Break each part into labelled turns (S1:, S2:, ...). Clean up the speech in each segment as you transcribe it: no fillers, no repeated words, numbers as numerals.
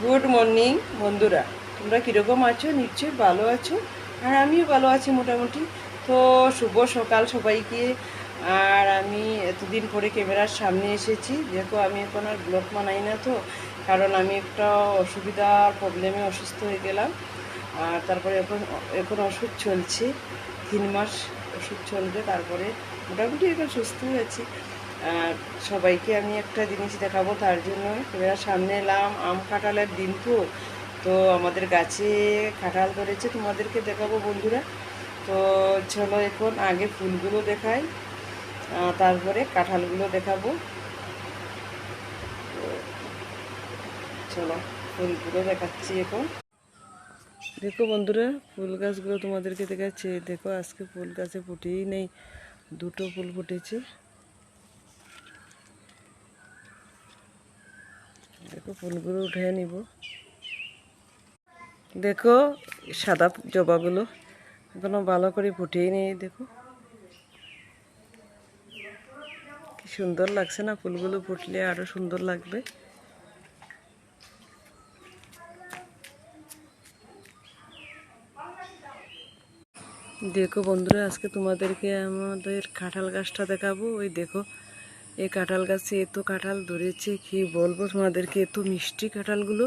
S1: Good morning বন্ধুরা, তোমরা কীরকম আছো? নিশ্চয়ই ভালো আছো, আর আমিও ভালো আছি মোটামুটি। তো শুভ সকাল সবাইকে। আর আমি এতদিন পরে ক্যামেরার সামনে এসেছি, যেহেতু আমি এখন আর ব্লগ বানাই না, তো কারণ আমি একটা অসুবিধার প্রবলেমে অসুস্থ হয়ে গেলাম। আর তারপরে এখন এখন ওষুধ চলছে, 3 মাস ওষুধ চলবে, তারপরে মোটামুটি এখন সুস্থ হয়েছি। আর সবাইকে আমি একটা জিনিস দেখাবো, তার জন্য ক্যামেরার সামনে এলাম। আম কাঁঠালের দিন তো, তো আমাদের গাছে কাঁঠাল ধরেছে, তোমাদেরকে দেখাবো বন্ধুরা। তো চলো এখন আগে ফুলগুলো দেখাই, তারপরে কাঁঠালগুলো দেখাবো। তো চলো ফুলগুলো দেখাচ্ছি এখন। দেখো বন্ধুরা, ফুল গাছগুলো তোমাদেরকে দেখাচ্ছি। দেখো আজকে ফুল গাছে ফুটেই নেই, 2টো ফুল ফুটেছে। দেখো ফুলগুলো উঠে নিব। দেখো সাদা জবাগুলো এখনো ভালো করে ফুটেই নেই। দেখো কি সুন্দর লাগছে না? ফুলগুলো ফুটলে আরো সুন্দর লাগবে। দেখো বন্ধুরা, আজকে তোমাদেরকে আমাদের কাঁঠাল গাছটা দেখাবো। ওই দেখো, এই কাঁঠাল গাছে এত কাঁঠাল ধরেছে, কি বলবো তোমাদেরকে, এত মিষ্টি কাঁঠালগুলো।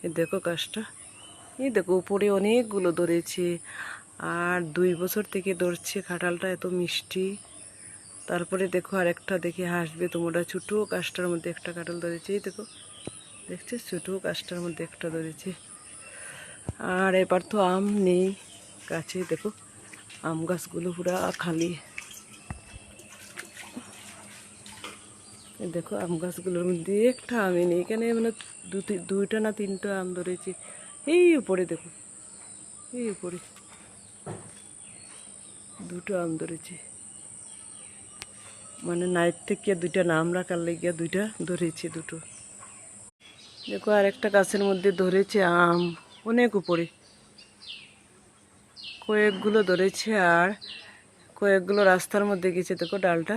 S1: এই দেখো গাছটা, এই দেখো উপরে অনেকগুলো ধরেছে, আর 2 বছর থেকে ধরছে কাঁঠালটা, এত মিষ্টি। তারপরে দেখো আরেকটা দেখে হাসবে তোমরা, ছোটো গাছটার মধ্যে একটা কাঁঠাল ধরেছে। এই দেখো, দেখছো ছোটো গাছটার মধ্যে একটা ধরেছে। আর এবার তো আম নেই গাছে, দেখো আম গাছগুলো পুরা খালি। দেখো আম গাছগুলোর মধ্যে একটা আমই নেই, এখানে মানে 2টা না 3টা আম ধরেছে। এই উপরে দেখো, এই উপরে 2টো আম ধরেছে, মানে নাইট থেকে 2টা নাম রাখার লেগে 2টা ধরেছে, 2টো। দেখো আর একটা গাছের মধ্যে ধরেছে আম, অনেক উপরে কয়েকগুলো ধরেছে, আর কয়েকগুলো রাস্তার মধ্যে গেছে। দেখো ডালটা,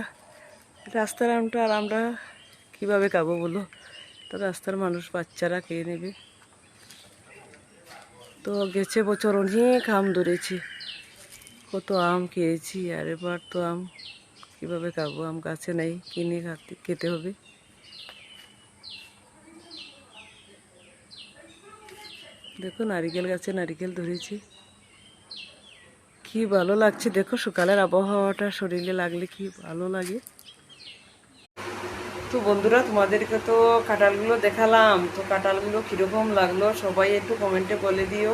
S1: রাস্তার আমটা, আর আমরা কীভাবে খাবো বলো? তো রাস্তার মানুষ, বাচ্চারা খেয়ে নেবে। তো গেছে বছর অনেক আম ধরেছে, কত আম খেয়েছি, আর এবার তো আম কীভাবে খাবো? আম গাছে নেই, কিনে খেতে হবে। দেখো নারিকেল গাছে নারিকেল ধরেছি, কি ভালো লাগছে। দেখো সকালের আবহাওয়াটা শরীরে লাগলে কি ভালো লাগে। তো বন্ধুরা, তোমাদেরকে তো কাঁঠালগুলো দেখালাম, তো কাঁঠালগুলো কীরকম লাগলো সবাই একটু কমেন্টে বলে দিও।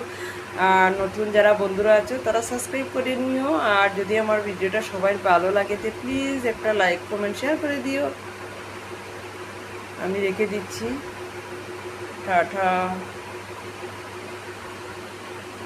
S1: আর নতুন যারা বন্ধুরা আছো তারা সাবস্ক্রাইব করে নিও। আর যদি আমার ভিডিওটা সবাই ভালো লাগে তো প্লিজ একটা লাইক কমেন্ট শেয়ার করে দিও। আমি রেখে দিচ্ছি, টাটা।